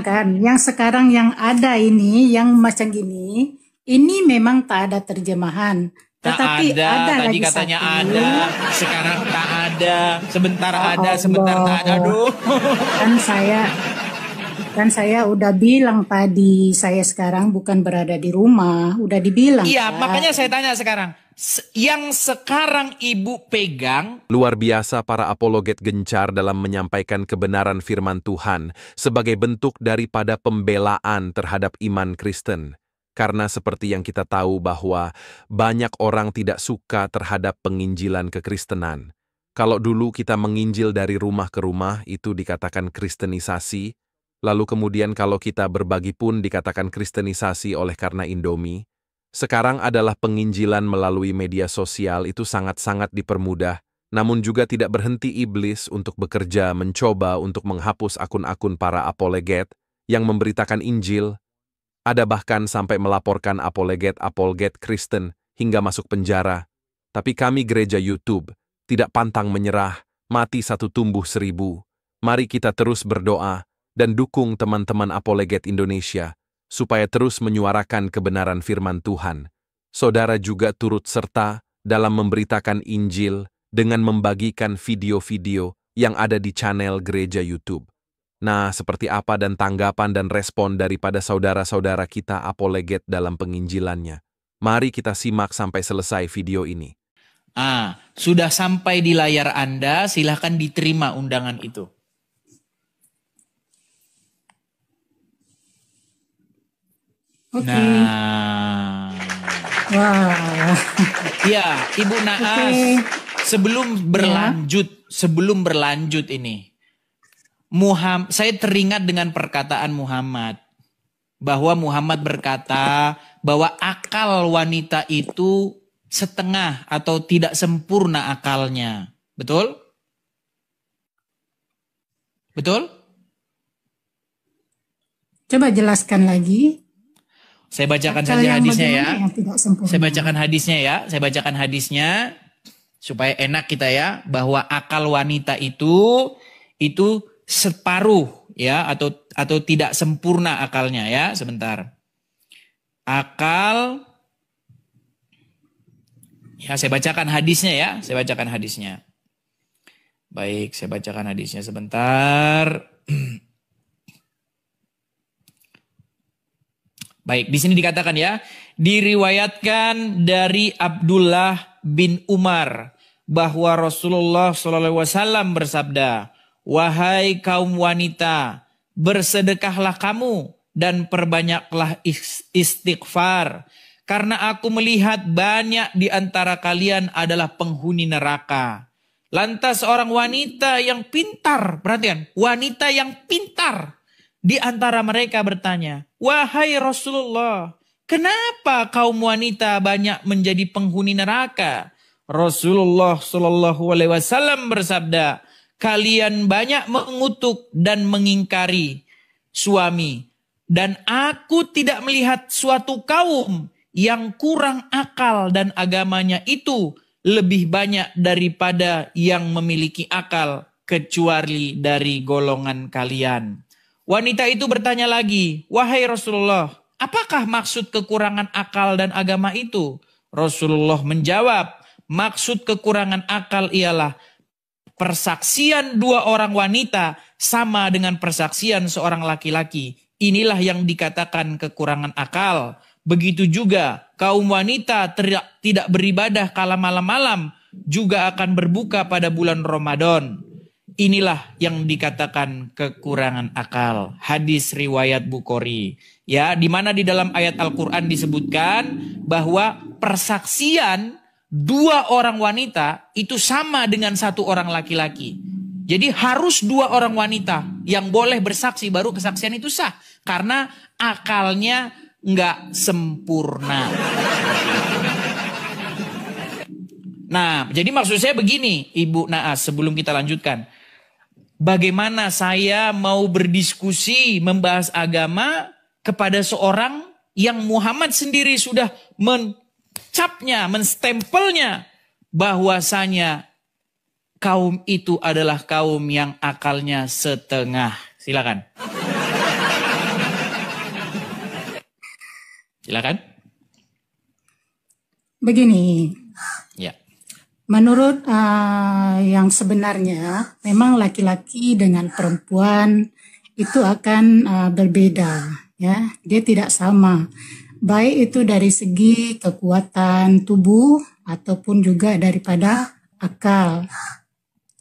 kan, yang sekarang yang ada ini, yang macam gini, ini memang tak ada terjemahan. Tak Tetapi ada, tadi lagi katanya satu. ada, sekarang tak ada, sebentar Ya ada, sebentar tak ada. Allah. Aduh. Kan saya udah bilang tadi, saya sekarang bukan berada di rumah, udah dibilang. Iya, Kak. makanya saya tanya sekarang, yang sekarang Ibu pegang. Luar biasa para apologet gencar dalam menyampaikan kebenaran firman Tuhan sebagai bentuk daripada pembelaan terhadap iman Kristen. Karena seperti yang kita tahu bahwa banyak orang tidak suka terhadap penginjilan kekristenan. Kalau dulu kita menginjil dari rumah ke rumah, itu dikatakan kristenisasi. Lalu kemudian kalau kita berbagi pun dikatakan kristenisasi oleh karena Indomie. Sekarang adalah penginjilan melalui media sosial, itu sangat-sangat dipermudah. Namun juga tidak berhenti iblis untuk bekerja mencoba untuk menghapus akun-akun para apologet yang memberitakan Injil. Ada bahkan sampai melaporkan apologet Kristen hingga masuk penjara. Tapi kami gereja YouTube tidak pantang menyerah, mati satu tumbuh 1000. Mari kita terus berdoa dan dukung teman-teman apologet Indonesia supaya terus menyuarakan kebenaran firman Tuhan. Saudara juga turut serta dalam memberitakan Injil dengan membagikan video-video yang ada di channel gereja YouTube. Nah, seperti apa dan tanggapan dan respon daripada saudara-saudara kita apologet dalam penginjilannya? Mari kita simak sampai selesai video ini. Sudah sampai di layar Anda, silahkan diterima undangan itu. Oke. Nah. Wah. Ya, Ibu Naas, sebelum berlanjut ini, saya teringat dengan perkataan Muhammad. Bahwa Muhammad berkata bahwa akal wanita itu setengah atau tidak sempurna akalnya. Betul? Betul? Coba jelaskan lagi. Saya bacakan saja hadisnya ya. Saya bacakan hadisnya supaya enak kita ya, bahwa akal wanita itu separuh ya, atau tidak sempurna akalnya ya. Sebentar. Akal ya, saya bacakan hadisnya ya. Baik, saya bacakan hadisnya sebentar. Baik, di sini dikatakan ya, diriwayatkan dari Abdullah bin Umar bahwa Rasulullah SAW bersabda, "Wahai kaum wanita, bersedekahlah kamu dan perbanyaklah istighfar, karena aku melihat banyak di antara kalian adalah penghuni neraka." Lantas seorang wanita yang pintar, perhatikan, wanita yang pintar di antara mereka bertanya, "Wahai Rasulullah, kenapa kaum wanita banyak menjadi penghuni neraka?" Rasulullah SAW bersabda, "Kalian banyak mengutuk dan mengingkari suami, dan aku tidak melihat suatu kaum yang kurang akal dan agamanya itu lebih banyak daripada yang memiliki akal, kecuali dari golongan kalian." Wanita itu bertanya lagi, "Wahai Rasulullah, apakah maksud kekurangan akal dan agama itu?" Rasulullah menjawab, "Maksud kekurangan akal ialah persaksian 2 orang wanita sama dengan persaksian seorang laki-laki. Inilah yang dikatakan kekurangan akal. Begitu juga kaum wanita tidak beribadah kala malam-malam juga akan berbuka pada bulan Ramadan. Inilah yang dikatakan kekurangan akal." Hadis riwayat Bukhari. Ya, di mana di dalam ayat Al-Qur'an disebutkan bahwa persaksian 2 orang wanita itu sama dengan 1 orang laki-laki. Jadi harus 2 orang wanita yang boleh bersaksi baru kesaksian itu sah, karena akalnya nggak sempurna. Nah, jadi maksud saya begini, Ibu Naas, sebelum kita lanjutkan. Bagaimana saya mau berdiskusi membahas agama kepada seorang yang Muhammad sendiri sudah mencapnya, menstempelnya bahwasanya kaum itu adalah kaum yang akalnya setengah. Silakan. Silakan. Begini, Ya. menurut yang sebenarnya, memang laki-laki dengan perempuan itu akan berbeda, ya. Dia tidak sama, baik itu dari segi kekuatan tubuh ataupun juga daripada akal,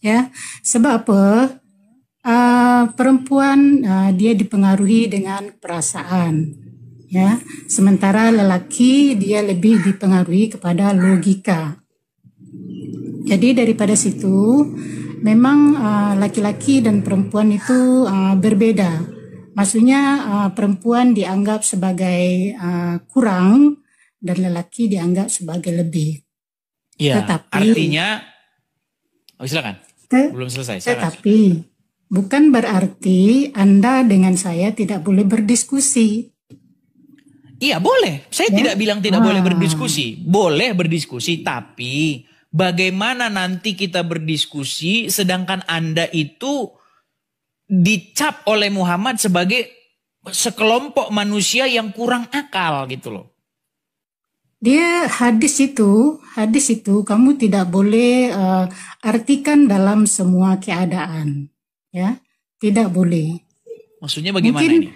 ya. Sebab apa? Perempuan dia dipengaruhi dengan perasaan, ya. Sementara lelaki dia lebih dipengaruhi kepada logika. Jadi daripada situ, memang laki-laki dan perempuan itu berbeda. Maksudnya perempuan dianggap sebagai kurang dan lelaki dianggap sebagai lebih. Iya. Tetapi, Artinya, silakan. Belum selesai. Silakan. Tetapi bukan berarti Anda dengan saya tidak boleh berdiskusi. Iya boleh. Saya tidak bilang tidak boleh berdiskusi. Boleh berdiskusi, tapi bagaimana nanti kita berdiskusi sedangkan Anda itu dicap oleh Muhammad sebagai sekelompok manusia yang kurang akal gitu loh. Dia hadis itu kamu tidak boleh artikan dalam semua keadaan, ya, tidak boleh. Maksudnya bagaimana Mungkin ini?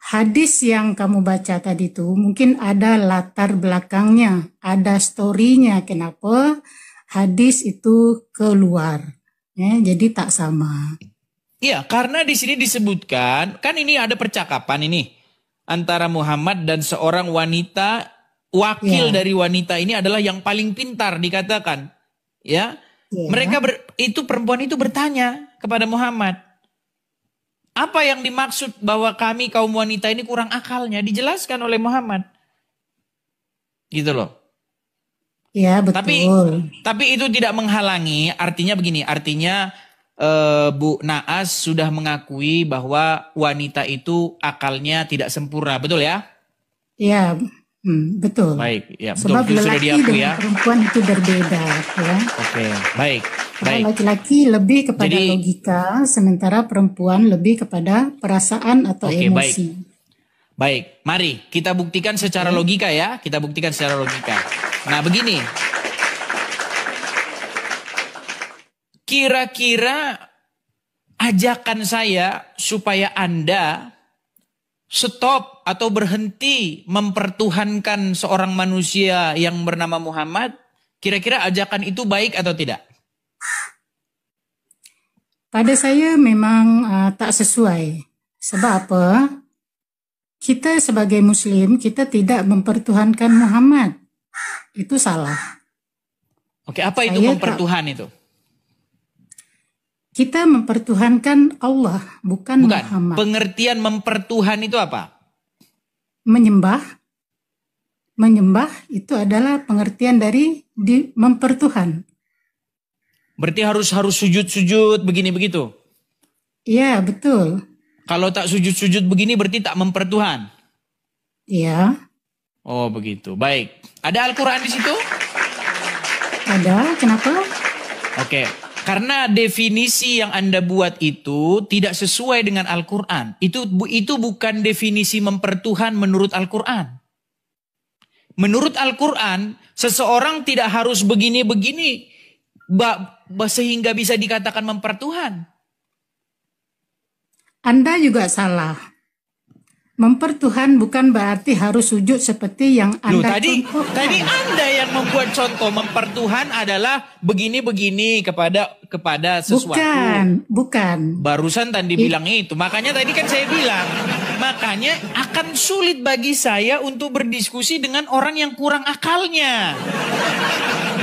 hadis yang kamu baca tadi itu mungkin ada latar belakangnya, ada story-nya kenapa hadis itu keluar, ya, jadi tak sama. Iya, karena di sini disebutkan, kan ini ada percakapan ini antara Muhammad dan seorang wanita. Wakil dari wanita ini adalah yang paling pintar dikatakan, ya. Mereka itu perempuan itu bertanya kepada Muhammad, apa yang dimaksud bahwa kami kaum wanita ini kurang akalnya? Dijelaskan oleh Muhammad, gitu loh. Ya betul. Tapi itu tidak menghalangi. Artinya begini, artinya Bu Naas sudah mengakui bahwa wanita itu akalnya tidak sempurna, betul ya? Iya. Betul. Baik, ya betul. Sebab Sudah lelaki diakui dengan ya. perempuan itu berbeda, ya. Oke, baik. Laki-laki lebih kepada logika, sementara perempuan lebih kepada perasaan atau emosi. Baik, mari kita buktikan secara logika ya. Kita buktikan secara logika. Nah, begini. Kira-kira ajakan saya supaya Anda stop atau berhenti mempertuhankan seorang manusia yang bernama Muhammad, kira-kira ajakan itu baik atau tidak? Pada saya memang tak sesuai. Sebab apa? Kita sebagai Muslim, kita tidak mempertuhankan Muhammad. Itu salah. Oke, apa itu mempertuhan itu? Kita mempertuhankan Allah, bukan Muhammad. Pengertian mempertuhan itu apa? Menyembah. Menyembah itu adalah pengertian dari mempertuhan. Berarti harus sujud-sujud begini begitu? Iya, betul. Kalau tak sujud-sujud begini berarti tak mempertuhan? Iya. Oh begitu, baik. Ada Al-Quran di situ? Ada, kenapa? Oke. Karena definisi yang Anda buat itu tidak sesuai dengan Al-Quran. Itu bukan definisi mempertuhan menurut Al-Quran. Menurut Al-Quran, seseorang tidak harus begini-begini sehingga bisa dikatakan mempertuhan. Anda juga salah. Mempertuhan bukan berarti harus sujud seperti yang Anda contohkan. Tadi Anda yang membuat contoh mempertuhan adalah begini-begini kepada sesuatu. Bukan. Barusan tadi bilang itu. Makanya tadi kan saya bilang, makanya akan sulit bagi saya untuk berdiskusi dengan orang yang kurang akalnya.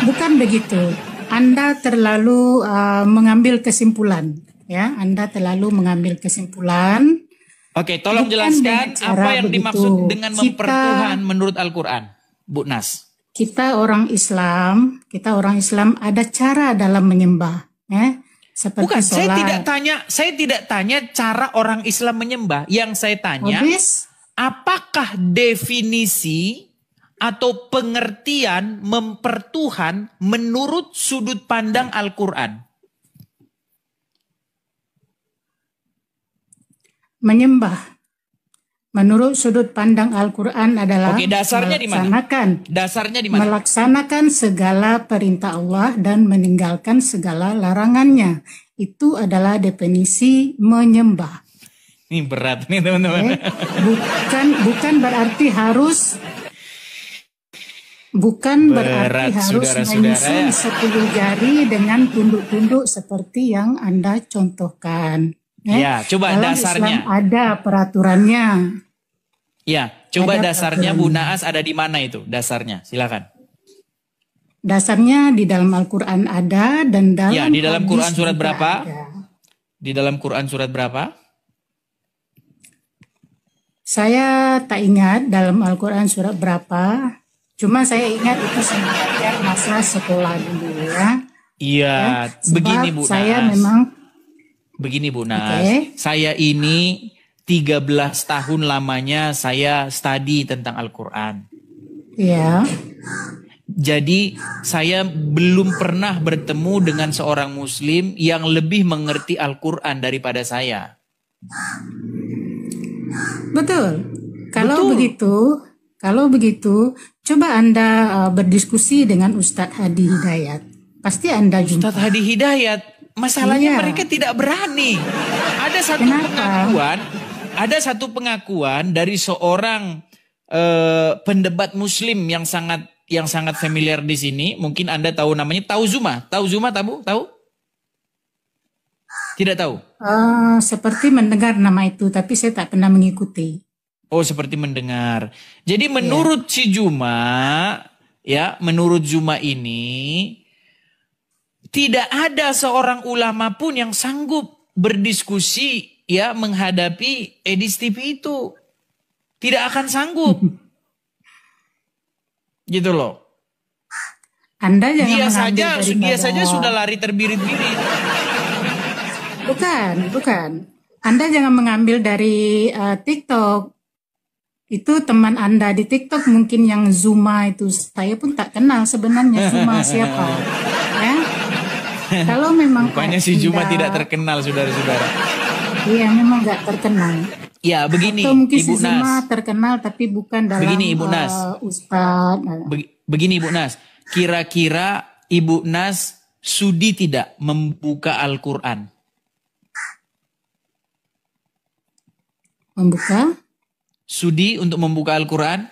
Bukan begitu. Anda terlalu mengambil kesimpulan, ya. Anda terlalu mengambil kesimpulan. Oke, tolong jelaskan apa yang dimaksud dengan mempertuhan menurut Al-Quran, Bu Nas. Kita orang Islam ada cara dalam menyembah, ya. Seperti bukan, sholat. Saya tidak tanya cara orang Islam menyembah. Yang saya tanya, apakah definisi atau pengertian mempertuhan menurut sudut pandang Al-Quran? Menyembah Menurut sudut pandang Al-Quran adalah Oke, dasarnya di mana? Dasarnya di mana? Melaksanakan segala perintah Allah dan meninggalkan segala larangannya. Itu adalah definisi menyembah. Ini berat nih teman-teman. Bukan berarti harus menyusun 10 jari dengan tunduk-tunduk seperti yang Anda contohkan. Ya, coba dalam dasarnya. Islam ada peraturannya. Ya, coba Ada dasarnya peraturannya. Bu Naas ada di mana itu? Dasarnya, silakan. Dasarnya di dalam Al-Quran ada dan dalam Ya, di dalam hadis Quran surat juga berapa? ada. Di dalam Quran surat berapa? Saya tak ingat dalam Al-Quran surat berapa. Cuma saya ingat itu saya belajar masa sekolah dulu ya. Iya, Sebab begini Bu saya Naas. memang Begini Bu Nas, Oke. saya ini 13 tahun lamanya saya study tentang Al-Quran. ya Jadi saya belum pernah bertemu dengan seorang muslim yang lebih mengerti Al-Quran daripada saya. betul. Kalau Betul. begitu, coba Anda berdiskusi dengan Ustadz Hadi Hidayat. Pasti Anda jumpa. Ustadz Hadi Hidayat, masalahnya Iya. mereka tidak berani. Kenapa? Ada satu pengakuan dari seorang pendebat muslim yang sangat familiar di sini. Mungkin Anda tahu namanya Tauzuma. Tauzuma tahu? Tidak tahu. Seperti mendengar nama itu, tapi saya tak pernah mengikuti. Oh, seperti mendengar. Jadi menurut si Juma, ya, menurut Juma ini tidak ada seorang ulama pun yang sanggup berdiskusi ya menghadapi Edis TV itu. Tidak akan sanggup. Gitu loh. Anda jangan Dia mengambil saja sudah lari terbirit-birit. Bukan. Anda jangan mengambil dari TikTok. Itu teman Anda di TikTok mungkin yang Zuma itu. Saya pun tak kenal sebenarnya Zuma siapa. Ya. Kalau memang Bukannya si Juma tidak terkenal, saudara-saudara. Iya, memang nggak terkenal. Ya, begini, Atau mungkin Ibu si Zuma Nas. terkenal tapi bukan dalam Begini, Ibu Nas. Ustadz. Begini Ibu Nas, kira-kira Ibu Nas sudi tidak membuka Al-Quran? Membuka. Sudi untuk membuka Al-Quran?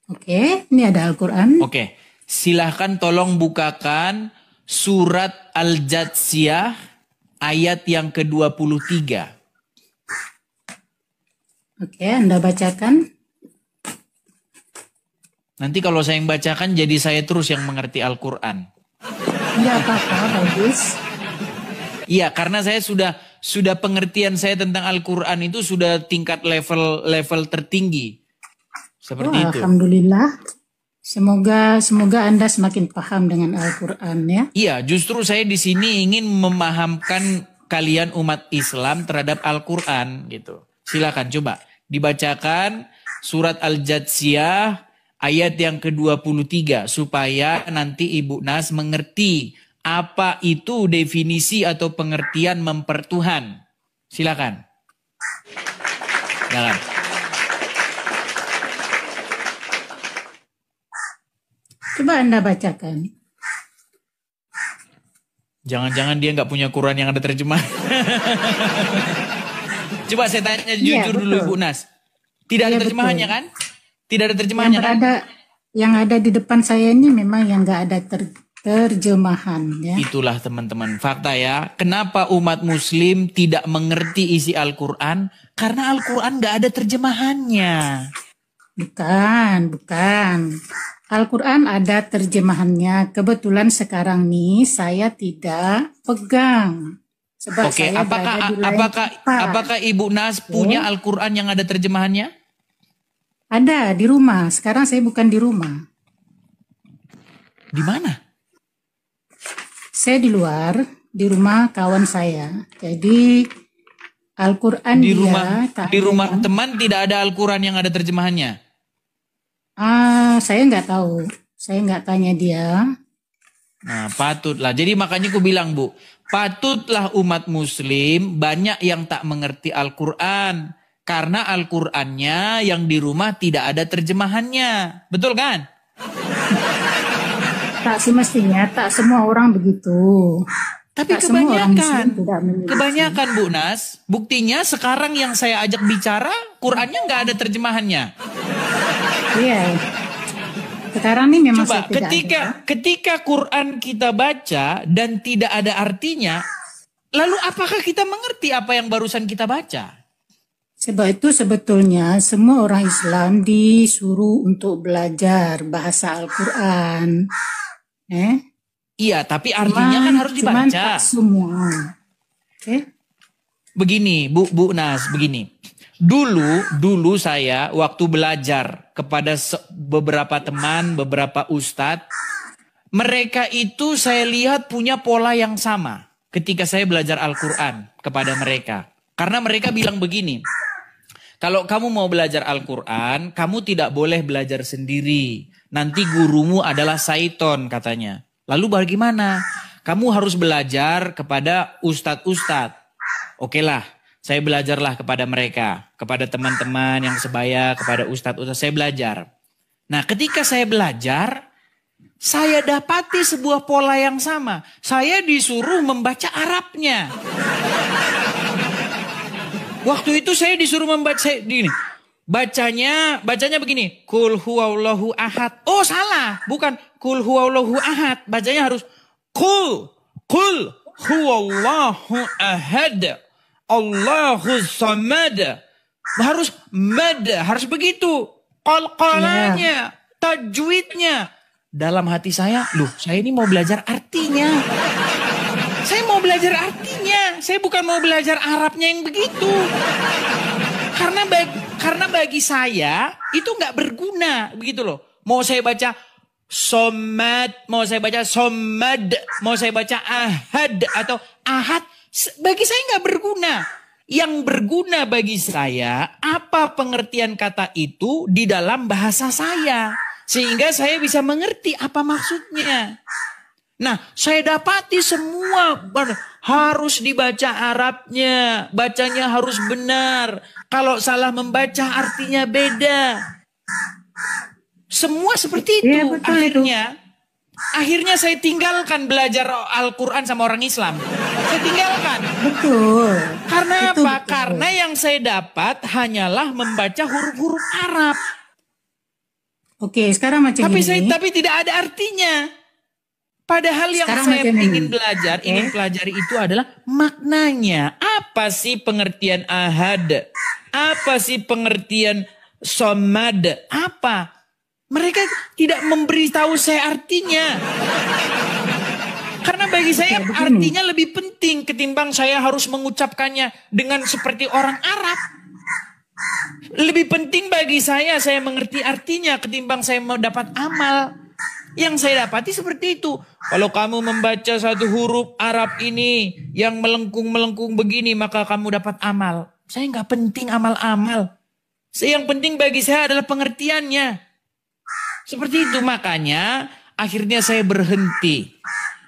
Oke, ini ada Al-Quran. Oke, silahkan tolong bukakan surat Al-Jatsiyah ayat yang ke-23. Oke, Anda bacakan. Nanti kalau saya yang bacakan jadi saya terus yang mengerti Al-Quran. Enggak apa-apa, bagus. Iya, karena saya sudah pengertian saya tentang Al-Quran itu sudah tingkat level tertinggi. Seperti itu. Alhamdulillah. Semoga Anda semakin paham dengan Al-Quran ya. Iya, justru saya di sini ingin memahamkan kalian umat Islam terhadap Al-Quran gitu. Silakan coba dibacakan surat Al-Jatsiyah ayat yang ke-23 supaya nanti Ibu Nas mengerti apa itu definisi atau pengertian mempertuhan. Silakan. Silakan. Coba Anda bacakan. Jangan-jangan dia nggak punya Quran yang ada terjemahan. Coba saya tanya Iya, jujur dulu betul. Ibu Nas. Tidak ada Iya, terjemahannya betul. kan? Tidak ada terjemahannya kan? Yang ada di depan saya ini memang yang nggak ada terjemahan ya. Itulah teman-teman fakta ya. Kenapa umat muslim tidak mengerti isi Al-Quran? Karena Al-Quran nggak ada terjemahannya. Bukan. Al-Quran ada terjemahannya. Kebetulan sekarang nih saya tidak pegang. Sebab Oke, saya berada di lain tempat. apakah Ibu Nas punya Al-Quran yang ada terjemahannya? Ada di rumah. Sekarang saya bukan di rumah. Di mana? Saya di luar, di rumah kawan saya. Jadi Al-Quran Di dia rumah tak di ada rumah yang- teman tidak ada Al-Quran yang ada terjemahannya. Saya nggak tahu. Saya nggak tanya dia. Nah, patutlah. Jadi makanya aku bilang, Bu, patutlah umat muslim banyak yang tak mengerti Al-Quran. Karena Al-Qur'annya yang di rumah tidak ada terjemahannya. Betul kan? Tak semestinya, tak semua orang begitu. Tapi Tak semua orang Muslim kebanyakan, tidak memiliki. kebanyakan Bu Nas, buktinya sekarang yang saya ajak bicara, Qur'annya nggak ada terjemahannya. Iya. Sekarang ini memang Coba saya tidak ketika Quran kita baca dan tidak ada artinya, lalu apakah kita mengerti apa yang barusan kita baca? Sebab itu sebetulnya semua orang Islam disuruh untuk belajar bahasa Al-Quran. Iya, tapi artinya kan harus Cuman dibaca. tak semua. Oke? Begini, Bu Nas, begini. Dulu saya waktu belajar kepada beberapa teman, beberapa ustadz, mereka itu saya lihat punya pola yang sama ketika saya belajar Al-Quran kepada mereka. Karena mereka bilang begini, kalau kamu mau belajar Al-Quran, kamu tidak boleh belajar sendiri. Nanti gurumu adalah syaiton katanya. Lalu bagaimana? Kamu harus belajar kepada ustadz-ustadz. Oke lah, saya belajarlah kepada mereka. Kepada teman-teman yang sebaya, kepada ustadz-ustadz, saya belajar. Nah, ketika saya belajar, saya dapati sebuah pola yang sama. Saya disuruh membaca Arabnya. Waktu itu saya disuruh membaca gini. Bacanya begini. Kul huwallahu ahad. Oh, salah. Bukan kul huwallahu ahad. Bacanya harus kul huwallahu ahad. Allahu samad. Harus mad, harus begitu. Qalqalanya, tajwidnya. Dalam hati saya, saya ini mau belajar artinya. Saya mau belajar artinya. Saya bukan mau belajar Arabnya yang begitu. Karena bagi saya itu nggak berguna, begitu loh. Mau saya baca somad, mau saya baca somad, mau saya baca ahad atau ahad, bagi saya nggak berguna. Yang berguna bagi saya apa pengertian kata itu di dalam bahasa saya, sehingga saya bisa mengerti apa maksudnya. Nah, saya dapati semua harus dibaca Arabnya, bacanya harus benar. Kalau salah membaca artinya beda. Semua seperti itu. Iya, betul Akhirnya saya tinggalkan belajar Al-Quran sama orang Islam. Saya tinggalkan. Betul. Karena Betul, apa? betul. Karena yang saya dapat hanyalah membaca huruf-huruf Arab. Oke, sekarang macam ini. Tapi tidak ada artinya. Padahal yang Sekarang saya macam ingin ini. belajar, ingin pelajari itu adalah maknanya. Apa sih pengertian ahad? Apa sih pengertian somad? Apa? Mereka tidak memberitahu saya artinya. Karena bagi saya artinya lebih penting ketimbang saya harus mengucapkannya dengan seperti orang Arab. Lebih penting bagi saya mengerti artinya ketimbang saya mendapat amal. Yang saya dapati seperti itu. Kalau kamu membaca satu huruf Arab ini yang melengkung-melengkung begini, maka kamu dapat amal. Saya nggak penting amal-amal. Yang penting bagi saya adalah pengertiannya. Seperti itu, makanya akhirnya saya berhenti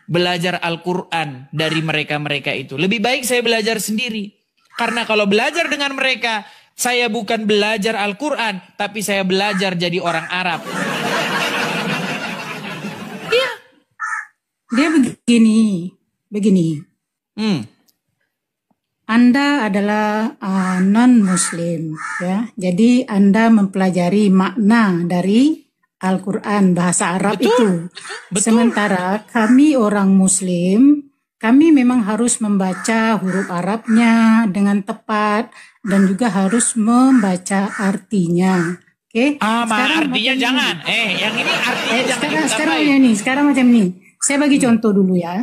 belajar Al-Quran dari mereka-mereka itu. Lebih baik saya belajar sendiri. Karena kalau belajar dengan mereka, saya bukan belajar Al-Quran, tapi saya belajar jadi orang Arab. Dia begini. Anda adalah non-Muslim, ya. Jadi Anda mempelajari makna dari Al-Quran bahasa Arab itu. Betul. Sementara kami orang Muslim, kami memang harus membaca huruf Arabnya dengan tepat dan juga harus membaca artinya. Oke? Artinya jangan. Yang ini artinya jangan. Sekarang macam ini. Saya bagi contoh dulu ya.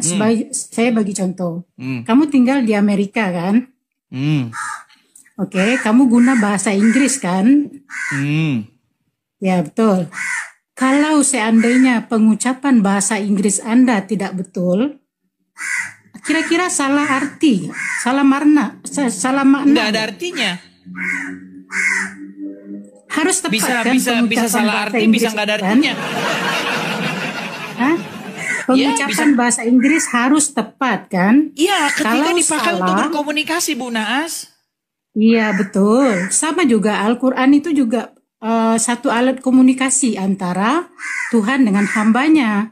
Saya bagi contoh. Kamu tinggal di Amerika kan? Oke, kamu guna bahasa Inggris kan? Ya, betul. Kalau seandainya pengucapan bahasa Inggris Anda tidak betul, kira-kira salah arti, salah makna. Nggak ada artinya. Harus tepat Bisa salah arti, bisa nggak ada artinya. Hah? Pengucapan bahasa Inggris harus tepat kan? Iya, ketika Kalau dipakai salah, untuk berkomunikasi, Bu Naas. Iya, betul. Sama juga Al-Quran itu juga satu alat komunikasi antara Tuhan dengan hambanya.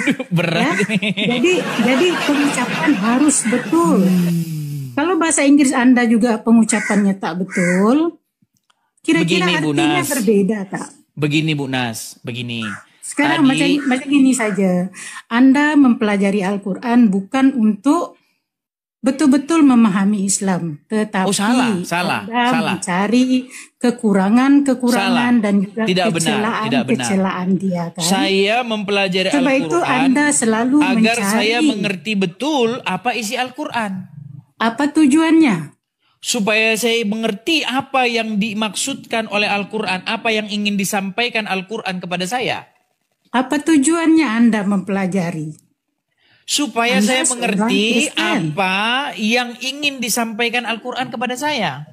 Ya, Berat nih. jadi pengucapan harus betul. Kalau bahasa Inggris Anda juga pengucapannya tak betul, kira-kira Begini Bu artinya Nas, berbeda, Kak. begini Bu Nas, begini. Sekarang Tadi, macam ini saja. Anda mempelajari Al-Quran bukan untuk betul-betul memahami Islam, tetapi oh salah, Anda mencari kekurangan-kekurangan salah. dan juga Tidak benar, tidak benar. kecelakaan-kecelakaan dia, kan? Saya mempelajari Sebab itu Al-Quran Anda selalu agar mencari saya mengerti betul apa isi Al-Quran. apa tujuannya. Supaya saya mengerti apa yang dimaksudkan oleh Al-Quran, apa yang ingin disampaikan Al-Quran kepada saya. Apa tujuannya Anda mempelajari? Supaya Anda saya seorang mengerti Kristen. apa yang ingin disampaikan Al-Quran kepada saya.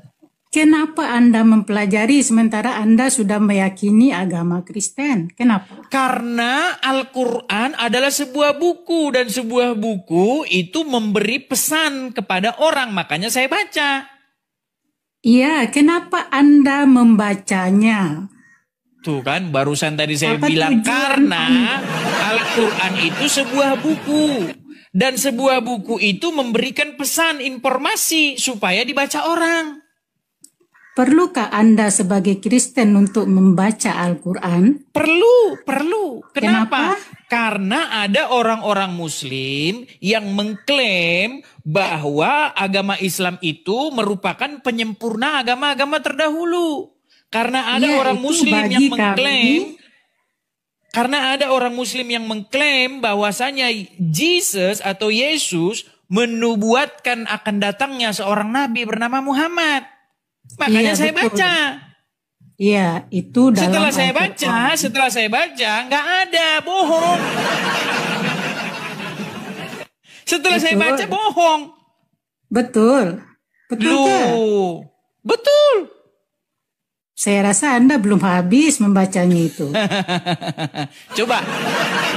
Kenapa Anda mempelajari sementara Anda sudah meyakini agama Kristen? Kenapa? Karena Al-Quran adalah sebuah buku dan sebuah buku itu memberi pesan kepada orang, makanya saya baca. Iya, kenapa Anda membacanya? Tuh kan, barusan tadi saya Apa bilang tujuan karena Al-Quran itu sebuah buku. Dan sebuah buku itu memberikan pesan, informasi supaya dibaca orang. Perlukah Anda sebagai Kristen untuk membaca Al-Quran? Perlu. Kenapa? Karena ada orang-orang Muslim yang mengklaim bahwa agama Islam itu merupakan penyempurna agama-agama terdahulu. Karena ada Ya, orang itu Muslim bagi yang kami. mengklaim, karena ada orang Muslim yang mengklaim bahwasanya Jesus atau Yesus menubuatkan akan datangnya seorang nabi bernama Muhammad. Makanya Iya, saya betul. baca. Iya, itu dalam Setelah saya baca, nggak ada, bohong. Setelah saya Betul. baca, bohong. Betul. Betul ke? Loh, betul. Saya rasa Anda belum habis membacanya itu. Coba,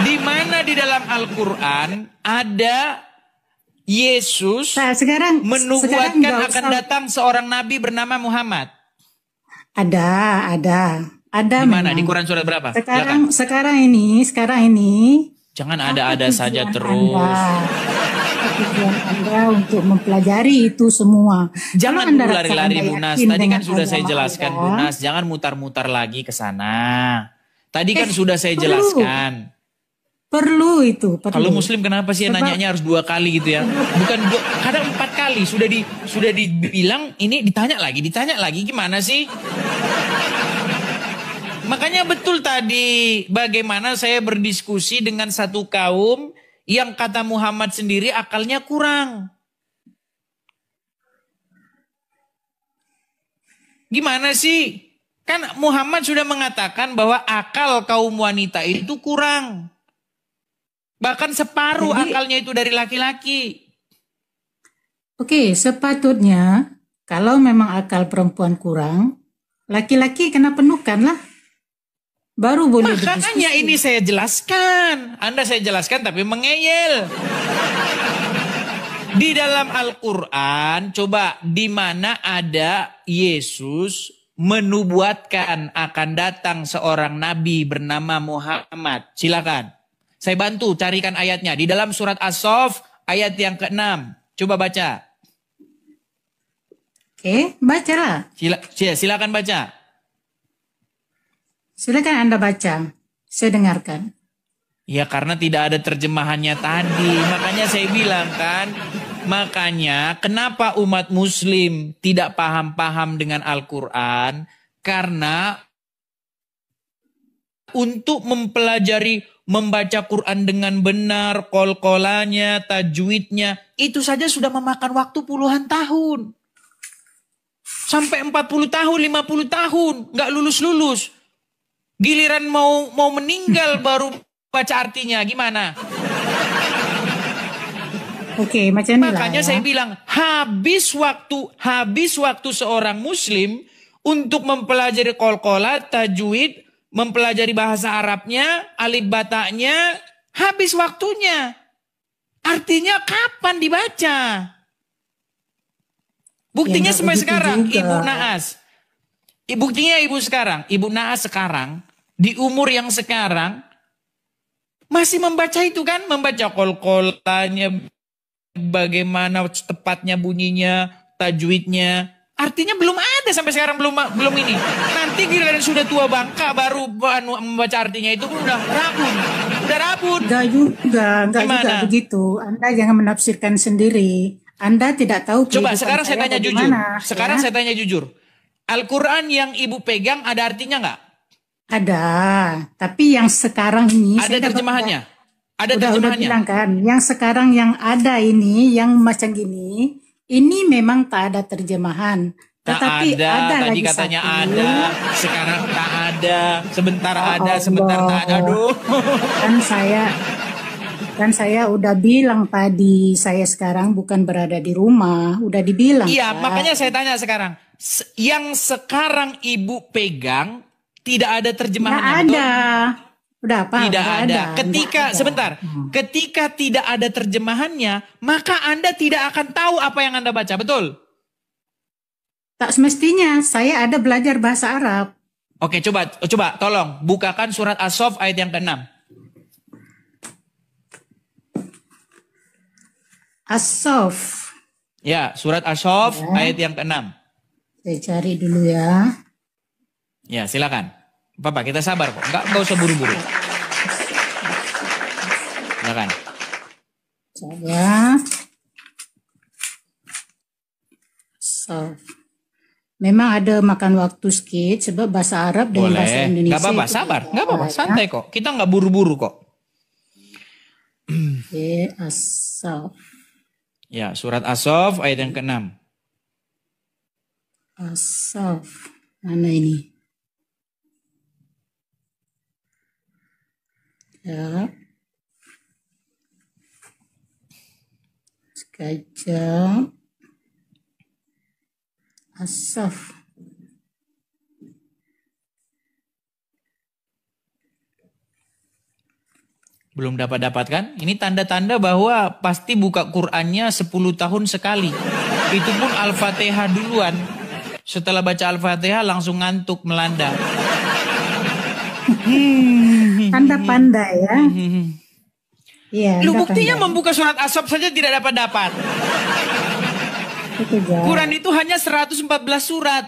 di mana di dalam Al-Quran ada Yesus Nah, sekarang menubuatkan nggak akan usah. datang seorang nabi bernama Muhammad? Ada Di mana? memang. Di Quran surat berapa? Silakan. Sekarang ini Jangan apa ada-ada saja tujuan terus. Apa tujuan Anda untuk mempelajari itu semua? Jangan Kalau Anda dulu rasa lari-lari Anda Bu Nas. yakin Tadi kan dengan sudah saya agama jelaskan Anda, Bu Nas. Jangan mutar-mutar lagi ke sana. Tadi kan sudah saya perlu. jelaskan. Perlu. Kalau Muslim kenapa sih Sebab- nanyanya harus 2 kali gitu ya? Bukan kadang 4 kali sudah dibilang ini ditanya lagi gimana sih? Makanya betul tadi bagaimana saya berdiskusi dengan satu kaum yang kata Muhammad sendiri akalnya kurang. Gimana sih? Kan Muhammad sudah mengatakan bahwa akal kaum wanita itu kurang. Bahkan separuh Jadi- akalnya itu dari laki-laki. Oke, sepatutnya kalau memang akal perempuan kurang, laki-laki kena penuhkan lah. Baru boleh Makanya berdiskusi. ini saya jelaskan. Anda saya jelaskan tapi mengeyel. Di dalam Al-Quran, coba di mana ada Yesus menubuatkan akan datang seorang nabi bernama Muhammad. Silakan. Saya bantu carikan ayatnya. Di dalam surat As-Saff ayat yang ke-6. Coba baca. Oke, bacalah. Silakan baca. Silakan Anda baca. Saya dengarkan. Ya karena tidak ada terjemahannya tadi. Makanya saya bilang kan. Makanya kenapa umat muslim tidak paham-paham dengan Al-Quran. Karena untuk mempelajari membaca Quran dengan benar, kol-kolanya, tajwidnya. Itu saja sudah memakan waktu puluhan tahun. Sampai 40 tahun, 50 tahun. Nggak lulus-lulus. Giliran mau meninggal baru baca artinya. Gimana? Oke, macam inilah. Makanya ya. saya bilang habis waktu seorang muslim untuk mempelajari qalqalah, tajwid, mempelajari bahasa Arabnya, alif batanya, habis waktunya. Artinya kapan dibaca? Buktinya nggak sampai begitu sekarang juga. Ibu Naas. Buktinya Ibu Naas sekarang di umur yang sekarang masih membaca itu kan, membaca kol-kolannya, bagaimana tepatnya bunyinya, tajwidnya. Artinya belum ada sampai sekarang, belum ini. Nanti giliran sudah tua bangka baru membaca artinya itu pun udah rabun. Udah rabun. Enggak juga Gimana? begitu. Anda jangan menafsirkan sendiri. Anda tidak tahu Coba kehidupan sekarang saya tanya jujur. bagaimana, Sekarang ya. saya tanya jujur. Al-Quran yang Ibu pegang ada artinya nggak? Ada, tapi yang sekarang ini Ada terjemahannya? Ada udah terjemahannya? bilang kan, yang sekarang yang ada ini, yang macam gini, ini memang tak ada terjemahan. Tak Tetapi ada, tadi lagi katanya satu. ada, sekarang tak ada, sebentar Ya ada, sebentar tak ada. Allah. Aduh. Kan saya udah bilang tadi, saya sekarang bukan berada di rumah, udah dibilang. Iya, kan. makanya saya tanya sekarang. Yang sekarang Ibu pegang tidak ada terjemahannya, Nggak betul? ada. Udah apa? Tidak Nggak ada. nggak Ketika, ada. sebentar, ketika tidak ada terjemahannya, maka Anda tidak akan tahu apa yang Anda baca, betul? Tak semestinya, saya ada belajar bahasa Arab. Oke, coba tolong bukakan surat As-Saff ayat yang ke-6. As-Saff. Ya, surat As-Saff ayat yang ke-6. Saya cari dulu ya. Ya, silakan. Bapak, kita sabar kok. Enggak usah buru-buru. Silakan. Saya As-Saff. Memang ada makan waktu sedikit sebab bahasa Arab dengan bahasa Boleh. Indonesia. Enggak apa-apa, itu sabar. beda, Enggak apa-apa, ya. santai kok. Kita enggak buru-buru kok. Oke, As-Saff. Ya, surat As-Saff ayat yang ke-6. As-Saff. Mana ini? Ya. Sekejap. As-Saff. Belum dapatkan? Ini tanda-tanda bahwa pasti buka Qur'annya 10 tahun sekali. Itu pun Al-Fatihah duluan. Setelah baca Al-Fatihah langsung ngantuk melanda. Anda pandai ya. Iya. Lu Anda buktinya pandai. membuka surat As-Saff saja tidak dapat. Itu aja. Quran itu hanya 114 surat.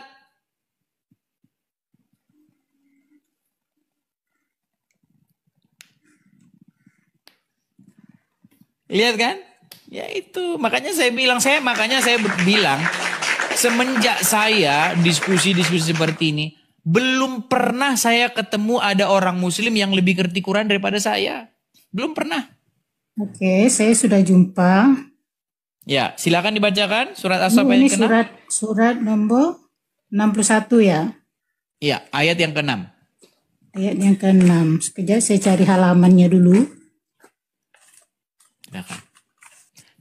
Lihat kan? Ya itu, makanya saya bilang semenjak saya diskusi-diskusi seperti ini, belum pernah saya ketemu ada orang muslim yang lebih ngerti Quran daripada saya. Belum pernah. Oke, saya sudah jumpa. Ya, silakan dibacakan surat As-Saff ayat Ini yang ke-6. surat nomor 61 ya. Iya, ayat yang ke-6. Ayat yang ke-6. Sekejap saya cari halamannya dulu. Silakan.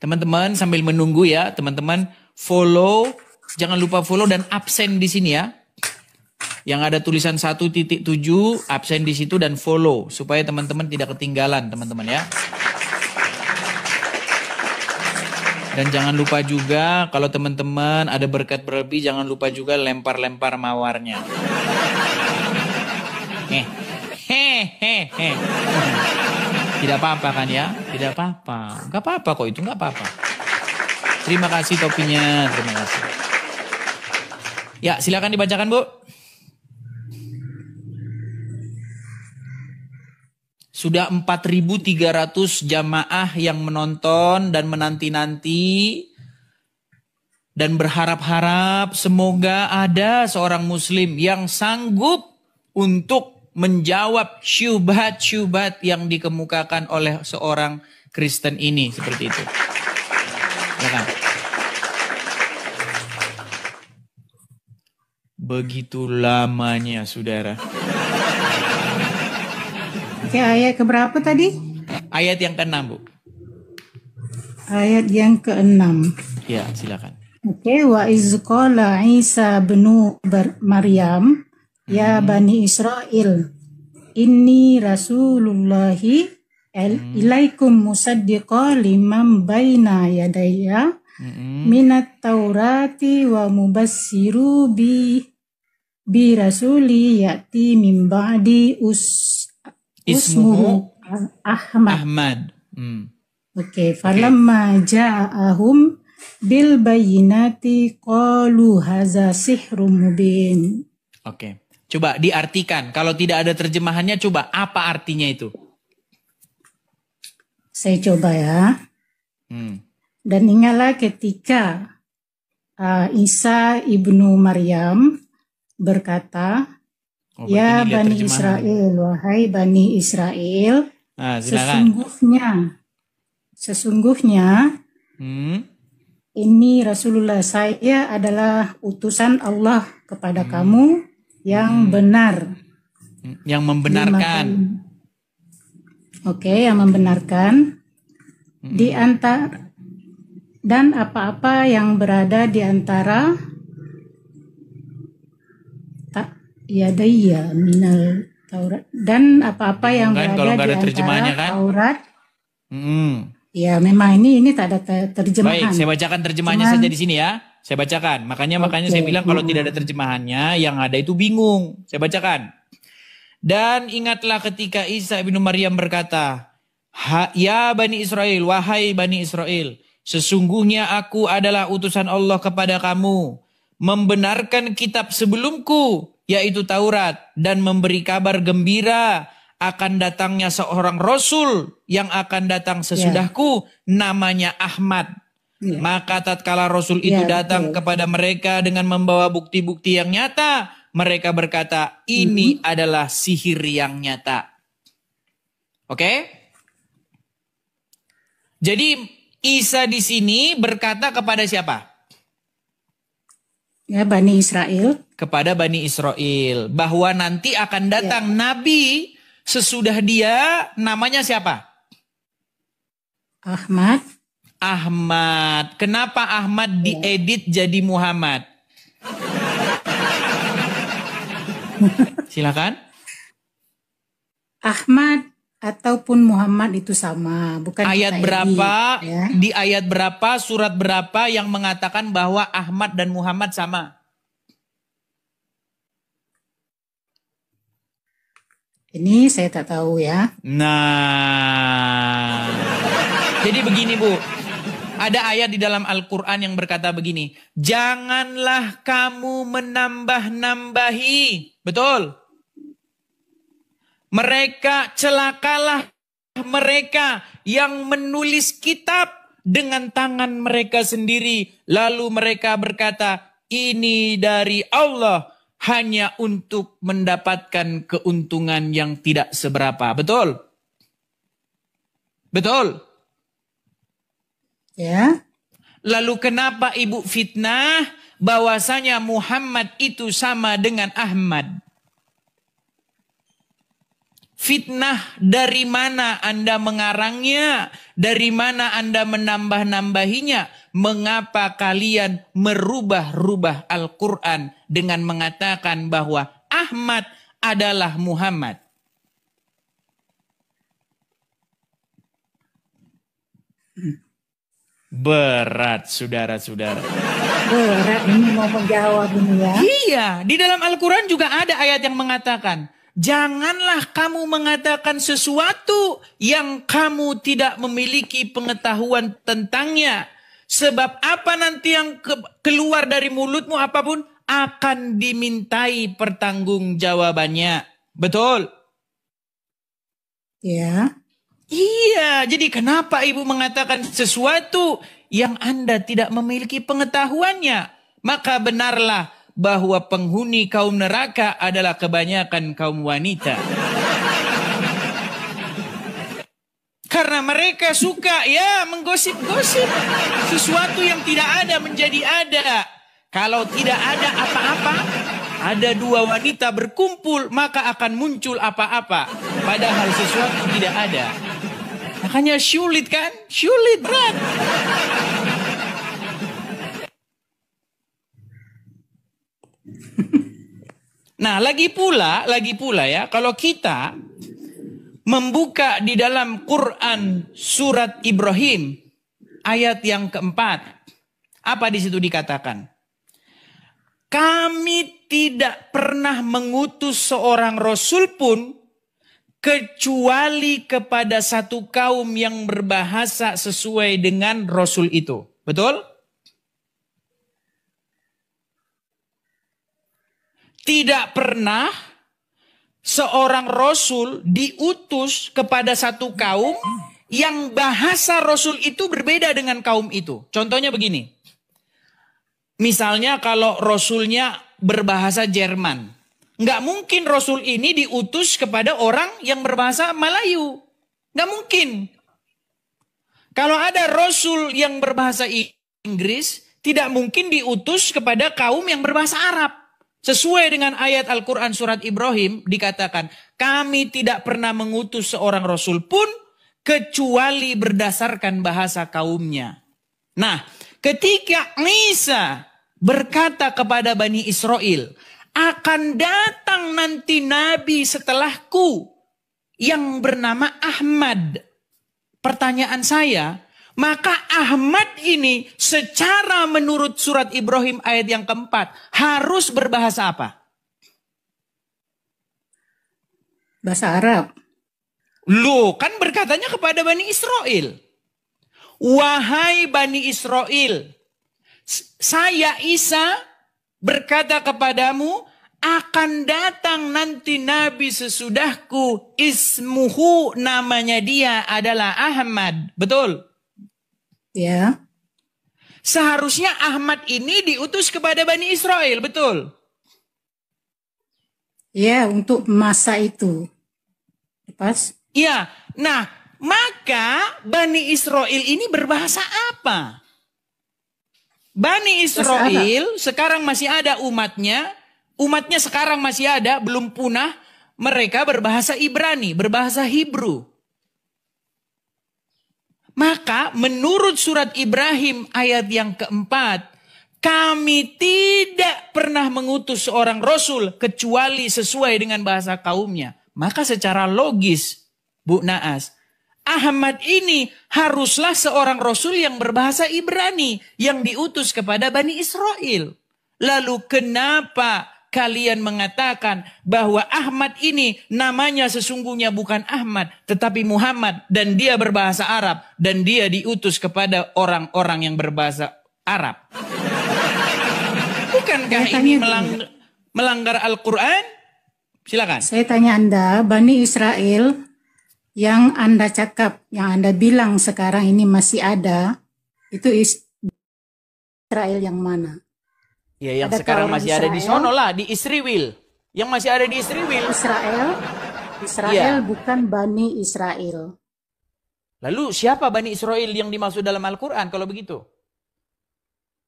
Teman-teman sambil menunggu ya, teman-teman follow, jangan lupa follow dan absen di sini ya. Yang ada tulisan 1.7 absen di situ dan follow supaya teman-teman tidak ketinggalan, teman-teman ya. Dan jangan lupa juga kalau teman-teman ada berkat berlebih, jangan lupa juga lempar-lempar mawarnya. Tidak apa-apa kan ya? Tidak apa-apa. Enggak apa-apa kok itu, enggak apa-apa. Terima kasih topinya, terima kasih. Ya, silakan dibacakan, Bu. Sudah 4.300 jamaah yang menonton dan menanti-nanti dan berharap-harap semoga ada seorang muslim yang sanggup untuk menjawab syubhat-syubhat yang dikemukakan oleh seorang Kristen ini seperti itu. Silakan. Begitu lamanya, saudara. Oke, ayat keberapa tadi? Ayat yang ke-6, Bu. Ayat yang ke-6. Ya, silakan. Oke, wa iz qala Isa benu Maryam ya Bani Israel inni rasulullahi ilaikum musaddiqa liman baina yadayya minat taurati wa mubassiru bi rasuli ya'ti min ba'di ismuhu Ahmad. Oke, falamma ja'ahum bil bayyinati qalu haza sihrun mubin. Oke. Coba diartikan. Kalau tidak ada terjemahannya, coba apa artinya itu? Saya coba ya. Dan ingatlah ketika Isa ibnu Maryam berkata, ya Bani Israel, wahai Bani Israel, sesungguhnya ini Rasulullah, saya adalah utusan Allah kepada kamu yang benar. Yang membenarkan. Oke, yang membenarkan. Di antara dan apa-apa yang berada di antara yadayya minal Taurat, dan apa-apa yang berada di antara Taurat. Ya, memang ini tak ada terjemahan. Baik, saya bacakan terjemahannya saja di sini ya. Saya bacakan. Makanya saya bilang kalau tidak ada terjemahannya, yang ada itu bingung. Saya bacakan. Dan ingatlah ketika Isa ibnu Maryam berkata, ya Bani Israel, wahai Bani Israel, sesungguhnya aku adalah utusan Allah kepada kamu, membenarkan kitab sebelumku, yaitu Taurat, dan memberi kabar gembira akan datangnya seorang Rasul yang akan datang sesudahku, namanya Ahmad. Maka tatkala Rasul itu datang kepada mereka dengan membawa bukti-bukti yang nyata, mereka berkata, ini adalah sihir yang nyata. Oke? Jadi Isa di sini berkata kepada siapa? Ya, Bani Israel. Kepada Bani Israel. Bahwa nanti akan datang Nabi sesudah dia, namanya siapa? Ahmad. Ahmad. Kenapa Ahmad diedit jadi Muhammad? Silakan. Ahmad ataupun Muhammad itu sama, bukan ayat berapa, ya? Di ayat berapa, surat berapa yang mengatakan bahwa Ahmad dan Muhammad sama? Ini saya tak tahu ya. Nah, jadi begini Bu, ada ayat di dalam Al-Quran yang berkata begini, janganlah kamu menambah-nambahi, betul? Mereka, celakalah mereka yang menulis kitab dengan tangan mereka sendiri. Lalu mereka berkata, ini dari Allah, hanya untuk mendapatkan keuntungan yang tidak seberapa. Betul? Betul? Ya. Lalu kenapa ibu fitnah bahwasanya Muhammad itu sama dengan Ahmad? Fitnah dari mana Anda mengarangnya? Dari mana Anda menambah-nambahinya? Mengapa kalian merubah-rubah Al-Quran dengan mengatakan bahwa Ahmad adalah Muhammad? Berat, saudara-saudara. Berat ini mau menjawab ini ya. Iya, di dalam Al-Quran juga ada ayat yang mengatakan, janganlah kamu mengatakan sesuatu yang kamu tidak memiliki pengetahuan tentangnya. Sebab apa nanti yang keluar dari mulutmu apapun akan dimintai pertanggungjawabannya. Betul? Ya. Iya, jadi kenapa ibu mengatakan sesuatu yang Anda tidak memiliki pengetahuannya? Maka benarlah bahwa penghuni kaum neraka adalah kebanyakan kaum wanita. Karena mereka suka ya menggosip-gosip sesuatu yang tidak ada menjadi ada. Kalau tidak ada apa-apa, ada dua wanita berkumpul, maka akan muncul apa-apa. Padahal sesuatu tidak ada. Makanya sulit kan? Sulit, berat. Nah, lagi pula ya, kalau kita membuka di dalam Quran surat Ibrahim ayat yang keempat, Apa di situ dikatakan? Kami tidak pernah mengutus seorang rasul pun kecuali kepada satu kaum yang berbahasa sesuai dengan rasul itu. Betul? Tidak pernah seorang rasul diutus kepada satu kaum yang bahasa rasul itu berbeda dengan kaum itu. Contohnya begini. Misalnya kalau rasulnya berbahasa Jerman. Nggak mungkin rasul ini diutus kepada orang yang berbahasa Melayu. Nggak mungkin. Kalau ada rasul yang berbahasa Inggris, tidak mungkin diutus kepada kaum yang berbahasa Arab. Sesuai dengan ayat Al-Quran surat Ibrahim dikatakan, kami tidak pernah mengutus seorang rasul pun kecuali berdasarkan bahasa kaumnya. Nah, ketika Isa berkata kepada Bani Israel, akan datang nanti nabi setelahku yang bernama Ahmad. Pertanyaan saya, maka Ahmad ini secara menurut surat Ibrahim ayat yang keempat harus berbahasa apa? Bahasa Arab. Loh, kan berkatanya kepada Bani Israel. Wahai Bani Israel, saya Isa berkata kepadamu, akan datang nanti nabi sesudahku, ismuhu, namanya dia adalah Ahmad. Betul? Ya. Seharusnya Ahmad ini diutus kepada Bani Israel, betul? Ya, untuk masa itu. Pas? Ya, nah maka Bani Israel ini berbahasa apa? Bani Israel sekarang masih ada umatnya sekarang masih ada, belum punah. Mereka berbahasa Ibrani, berbahasa Hebrew. Maka menurut surat Ibrahim ayat yang keempat, kami tidak pernah mengutus seorang rasul kecuali sesuai dengan bahasa kaumnya. Maka secara logis, Bu Naas, Ahmad ini haruslah seorang rasul yang berbahasa Ibrani yang diutus kepada Bani Israel. Lalu kenapa kalian mengatakan bahwa Ahmad ini namanya sesungguhnya bukan Ahmad tetapi Muhammad dan dia berbahasa Arab dan dia diutus kepada orang-orang yang berbahasa Arab? Bukankah ini melanggar Al-Quran? Silakan. Saya tanya Anda, Bani Israel yang Anda cakap, yang Anda bilang sekarang ini masih ada, itu Israel yang mana? Ya, yang Adakah sekarang masih ada di Israel? sono lah, di Israel. Yang masih ada di Israel. Israel Ya. bukan Bani Israel. Lalu siapa Bani Israel yang dimaksud dalam Al-Quran kalau begitu?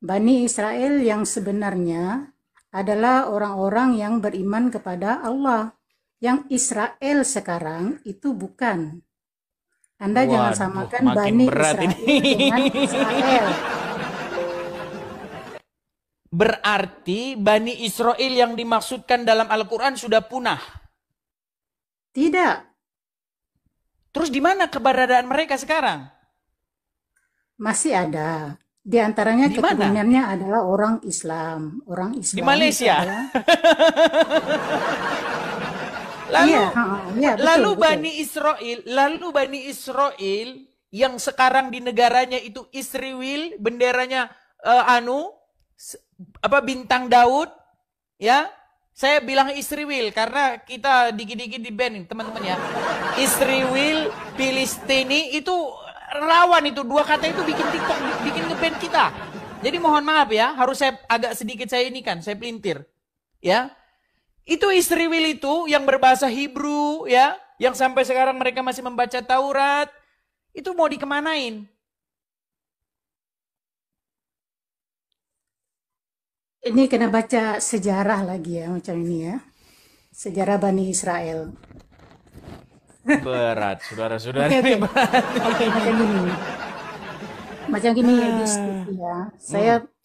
Bani Israel yang sebenarnya adalah orang-orang yang beriman kepada Allah. Yang Israel sekarang itu bukan. Anda jangan Waduh, samakan makin Bani berat Israel ini. dengan Israel. Berarti Bani Israel yang dimaksudkan dalam Al-Quran sudah punah. Tidak. Terus di mana keberadaan mereka sekarang? Masih ada. Di antaranya Di mana? keturunannya adalah orang Islam. Orang Islam Di Malaysia. adalah- Lalu, Iya, lalu betul. Bani Israel yang sekarang di negaranya itu Israel, benderanya bintang Daud, ya. Saya bilang Israel karena kita dikit-dikit di band teman-teman ya. Israel, Filistini itu rawan, itu dua kata itu bikin TikTok, bikin ngeband kita. Jadi mohon maaf ya, harus saya agak sedikit saya pelintir. Ya. Itu Israel itu yang berbahasa Hebrew ya, yang sampai sekarang mereka masih membaca Taurat. Itu mau dikemanain? Ini kena baca sejarah lagi ya, macam ini ya. Sejarah Bani Israel. Berat, saudara-saudara. Oke, Ini berat. macam gini. Macam gini ya diskusi ya.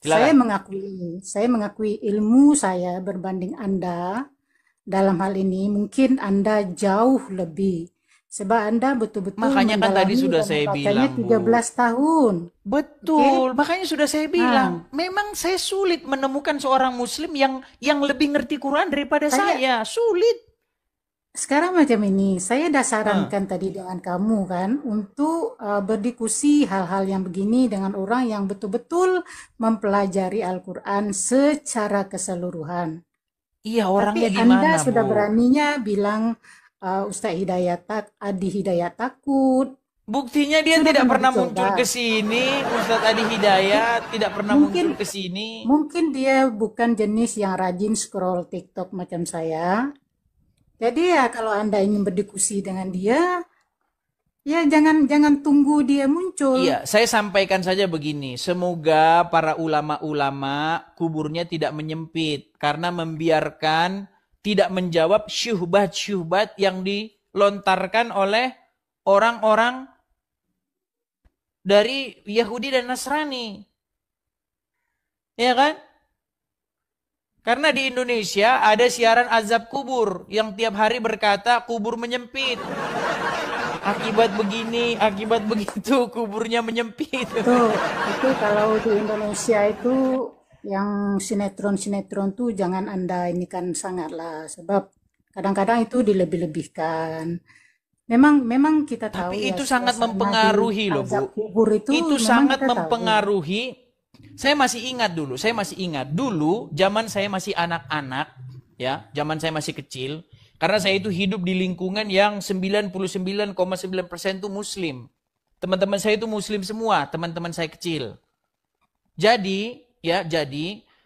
Saya mengakui ilmu saya berbanding Anda dalam hal ini. Mungkin Anda jauh lebih Sebab Anda betul-betul Makanya kan tadi mendalami sudah dan saya membacanya bilang, Bu. 13 tahun. Betul, makanya sudah saya bilang, Nah, memang saya sulit menemukan seorang muslim yang lebih ngerti Quran daripada saya saya. Sulit. sekarang macam ini, saya dah Hah. sarankan tadi dengan kamu kan untuk berdiskusi hal-hal yang begini dengan orang yang betul-betul mempelajari Al-Quran secara keseluruhan. Iya, Tapi orangnya di Anda mana, sudah Bu? beraninya bilang Ustaz Adi Hidayat takut. Buktinya dia Sudah tidak pernah pernah muncul dicoba. ke sini, Ustadz Adi Hidayat tidak pernah muncul Mungkin ke sini. mungkin dia bukan jenis yang rajin scroll TikTok macam saya. Jadi ya kalau Anda ingin berdiskusi dengan dia, ya jangan tunggu dia muncul. Iya, saya sampaikan saja begini. Semoga para ulama-ulama kuburnya tidak menyempit karena membiarkan tidak menjawab syubhat-syubhat yang dilontarkan oleh orang-orang dari Yahudi dan Nasrani. Ya kan? Karena di Indonesia ada siaran azab kubur yang tiap hari berkata kubur menyempit. Akibat begini, akibat begitu, kuburnya menyempit. Itu kalau di Indonesia itu yang sinetron-sinetron tuh jangan Anda ini kan sangatlah sebab kadang-kadang itu dilebih-lebihkan. Memang kita tahu Tapi ya itu sangat suasana di mempengaruhi loh, Bu. azab kubur itu Itu memang sangat kita tahu. mempengaruhi. Saya masih ingat dulu, zaman saya masih anak-anak, ya, zaman saya masih kecil, karena saya itu hidup di lingkungan yang 99,9% itu muslim. Teman-teman saya itu muslim semua, teman-teman saya kecil. Jadi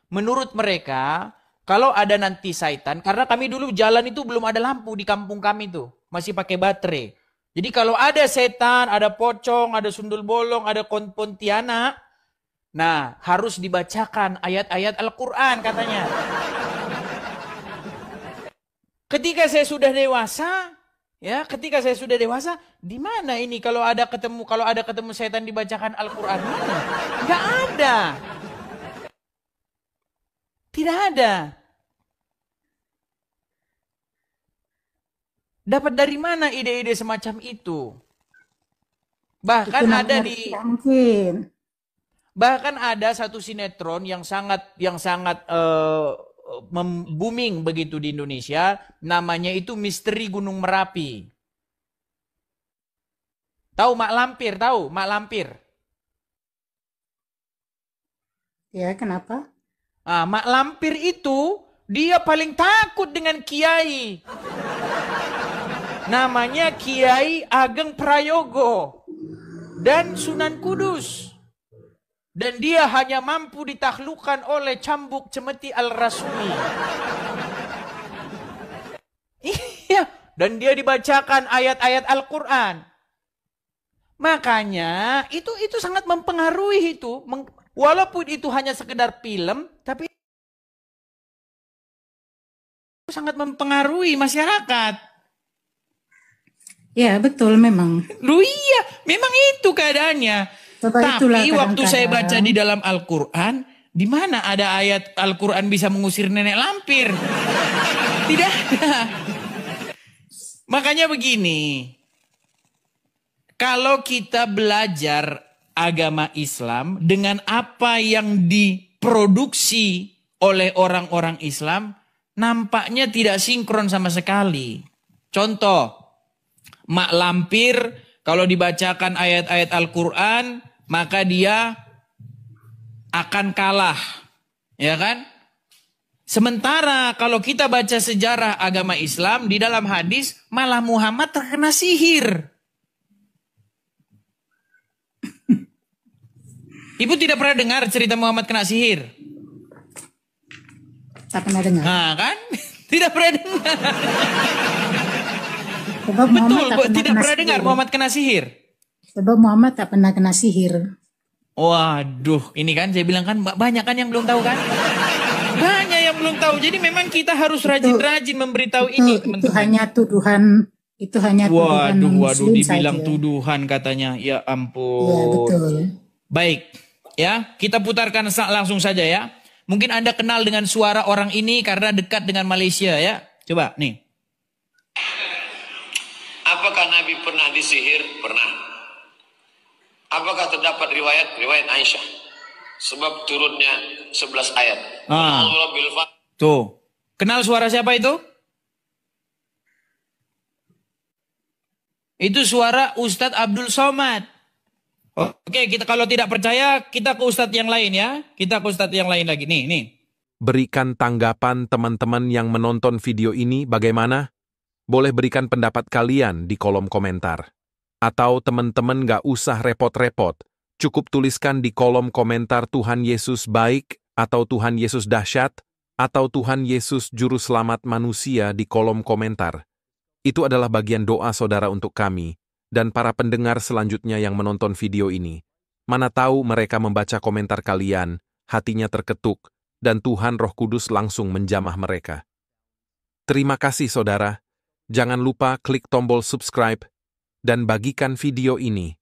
menurut mereka kalau ada nanti syaitan, karena kami dulu jalan itu belum ada lampu di kampung kami tuh, masih pakai baterai. Jadi kalau ada setan, ada pocong, ada sundul bolong, ada pontianak, nah harus dibacakan ayat-ayat Al-Quran katanya. Ketika saya sudah dewasa, di mana ini kalau ada ketemu setan dibacakan Al-Quran? Mana? Nggak ada. Tidak ada. Dapat dari mana ide-ide semacam itu? Bahkan Itu ada namanya di tidak mungkin. bahkan ada satu sinetron yang sangat booming begitu di Indonesia, namanya itu Misteri Gunung Merapi. Tahu Mak Lampir? Tahu Mak Lampir? Ya, kenapa? Mak Lampir itu dia paling takut dengan kiai. Namanya Kiai Ageng Prayogo dan Sunan Kudus. Dan dia hanya mampu ditaklukkan oleh cambuk cemeti Al-Rasuli. Iya, dan dia dibacakan ayat-ayat Al-Quran. Makanya itu sangat mempengaruhi itu. Walaupun itu hanya sekedar film, tapi itu sangat mempengaruhi masyarakat. Ya, betul memang. Loh iya, memang itu keadaannya. Tapi waktu saya baca di dalam Al-Quran, di mana ada ayat Al-Quran bisa mengusir nenek lampir? Tidak ada. Makanya begini, kalau kita belajar agama Islam dengan apa yang diproduksi oleh orang-orang Islam, nampaknya tidak sinkron sama sekali. Contoh, Mak Lampir kalau dibacakan ayat-ayat Al-Quran, maka dia akan kalah. Ya kan? Sementara kalau kita baca sejarah agama Islam, di dalam hadis, malah Muhammad terkena sihir. Ibu tidak pernah dengar cerita Muhammad kena sihir? Tak pernah dengar. Nah kan? Tidak pernah dengar. Sebab Betul, tidak pernah dengar Muhammad kena sihir. Sebab Muhammad tak pernah kena sihir. Waduh, ini kan saya bilang kan banyak kan yang belum tahu kan? Banyak yang belum tahu. Jadi memang kita harus rajin-rajin memberitahu ini, teman-teman. Itu hanya tuduhan. Itu hanya tuduhan Waduh, dibilang saja. tuduhan katanya. Ya ampun. Ya, betul. Baik, ya kita putarkan langsung saja ya. Mungkin Anda kenal dengan suara orang ini karena dekat dengan Malaysia ya. Coba nih. Apakah Apakah Nabi pernah disihir? Pernah. Apakah terdapat riwayat Aisyah? Sebab turunnya 11 ayat. Tuh. Kenal suara siapa itu? Itu suara Ustadz Abdul Somad. Oke, kita kalau tidak percaya, kita ke Ustadz yang lain ya. Kita ke Ustadz yang lain lagi. Nih. Berikan tanggapan teman-teman yang menonton video ini bagaimana? Boleh berikan pendapat kalian di kolom komentar. Atau teman-teman gak usah repot-repot. Cukup tuliskan di kolom komentar Tuhan Yesus baik, atau Tuhan Yesus dahsyat, atau Tuhan Yesus juru selamat manusia di kolom komentar. Itu adalah bagian doa saudara untuk kami, dan para pendengar selanjutnya yang menonton video ini. Mana tahu mereka membaca komentar kalian, hatinya terketuk, dan Tuhan Roh Kudus langsung menjamah mereka. Terima kasih saudara. Jangan lupa klik tombol subscribe, dan bagikan video ini.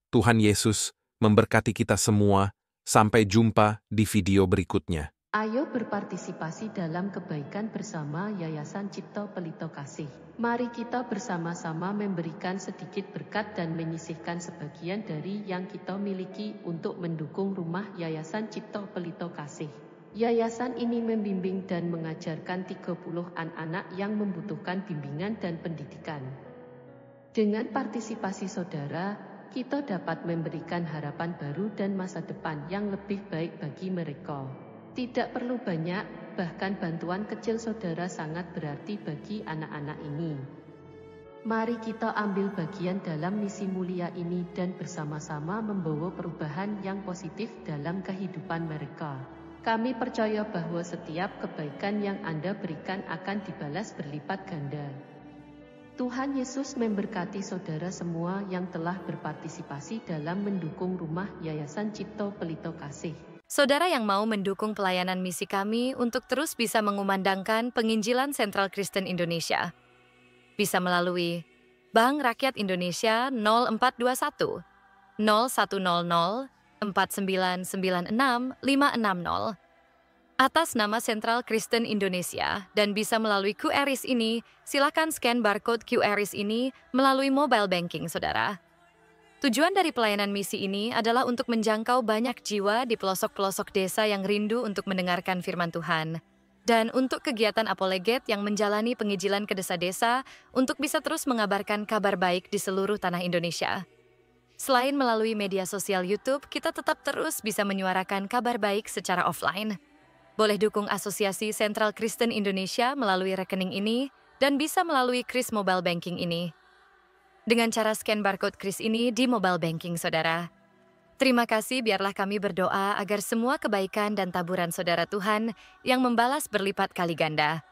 Tuhan Yesus memberkati kita semua. Sampai jumpa di video berikutnya. Ayo berpartisipasi dalam kebaikan bersama Yayasan Cipto Pelito Kasih. Mari kita bersama-sama memberikan sedikit berkat dan menyisihkan sebagian dari yang kita miliki untuk mendukung rumah Yayasan Cipto Pelito Kasih. Yayasan ini membimbing dan mengajarkan 30 anak-anak yang membutuhkan bimbingan dan pendidikan. Dengan partisipasi saudara, kita dapat memberikan harapan baru dan masa depan yang lebih baik bagi mereka. Tidak perlu banyak, bahkan bantuan kecil saudara sangat berarti bagi anak-anak ini. Mari kita ambil bagian dalam misi mulia ini dan bersama-sama membawa perubahan yang positif dalam kehidupan mereka. Kami percaya bahwa setiap kebaikan yang Anda berikan akan dibalas berlipat ganda. Tuhan Yesus memberkati saudara semua yang telah berpartisipasi dalam mendukung rumah Yayasan Cipto Pelito Kasih. Saudara yang mau mendukung pelayanan misi kami untuk terus bisa mengumandangkan penginjilan Sentral Kristen Indonesia, bisa melalui Bank Rakyat Indonesia 0421 0100 4996 560 atas nama Sentral Kristen Indonesia, dan bisa melalui QRIS ini. Silakan scan barcode QRIS ini melalui mobile banking saudara. Tujuan dari pelayanan misi ini adalah untuk menjangkau banyak jiwa di pelosok-pelosok desa yang rindu untuk mendengarkan firman Tuhan, dan untuk kegiatan apoleget yang menjalani penginjilan ke desa-desa untuk bisa terus mengabarkan kabar baik di seluruh tanah Indonesia. Selain melalui media sosial YouTube, kita tetap terus bisa menyuarakan kabar baik secara offline. Boleh dukung Asosiasi Sentral Kristen Indonesia melalui rekening ini dan bisa melalui KRIS Mobile Banking ini. Dengan cara scan barcode KRIS ini di mobile banking saudara. Terima kasih, biarlah kami berdoa agar semua kebaikan dan taburan saudara Tuhan yang membalas berlipat kali ganda.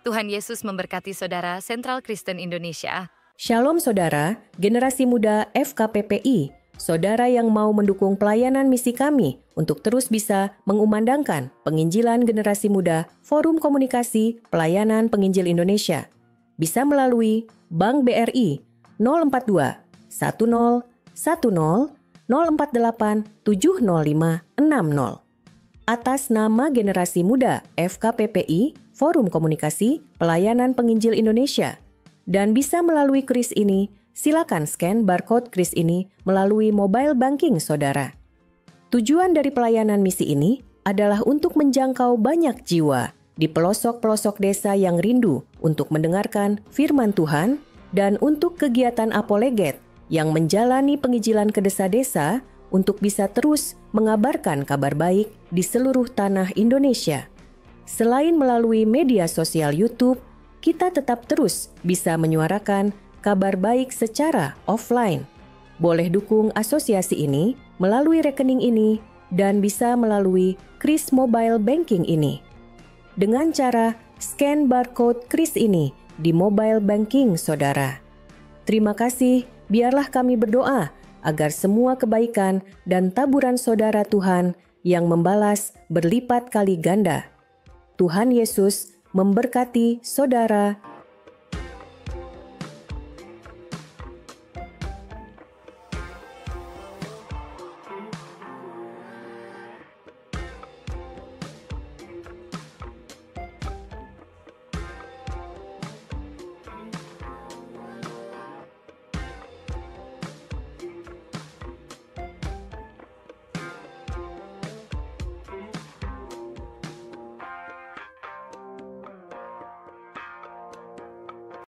Tuhan Yesus memberkati saudara Sentral Kristen Indonesia. Shalom saudara, generasi muda FKPPI, saudara yang mau mendukung pelayanan misi kami untuk terus bisa mengumandangkan penginjilan generasi muda Forum Komunikasi Pelayanan Penginjil Indonesia. Bisa melalui Bank BRI 042 10 10 048 705 60. Atas nama generasi muda FKPPI Forum Komunikasi Pelayanan Penginjil Indonesia. Dan bisa melalui KRIS ini, silakan scan barcode KRIS ini melalui mobile banking saudara. Tujuan dari pelayanan misi ini adalah untuk menjangkau banyak jiwa di pelosok-pelosok desa yang rindu untuk mendengarkan firman Tuhan dan untuk kegiatan apoleget yang menjalani penginjilan ke desa-desa untuk bisa terus mengabarkan kabar baik di seluruh tanah Indonesia. Selain melalui media sosial YouTube, kita tetap terus bisa menyuarakan kabar baik secara offline. Boleh dukung asosiasi ini melalui rekening ini dan bisa melalui KRIS Mobile Banking ini. Dengan cara scan barcode KRIS ini di mobile banking saudara. Terima kasih, biarlah kami berdoa agar semua kebaikan dan taburan saudara Tuhan yang membalas berlipat kali ganda. Tuhan Yesus memberkati saudara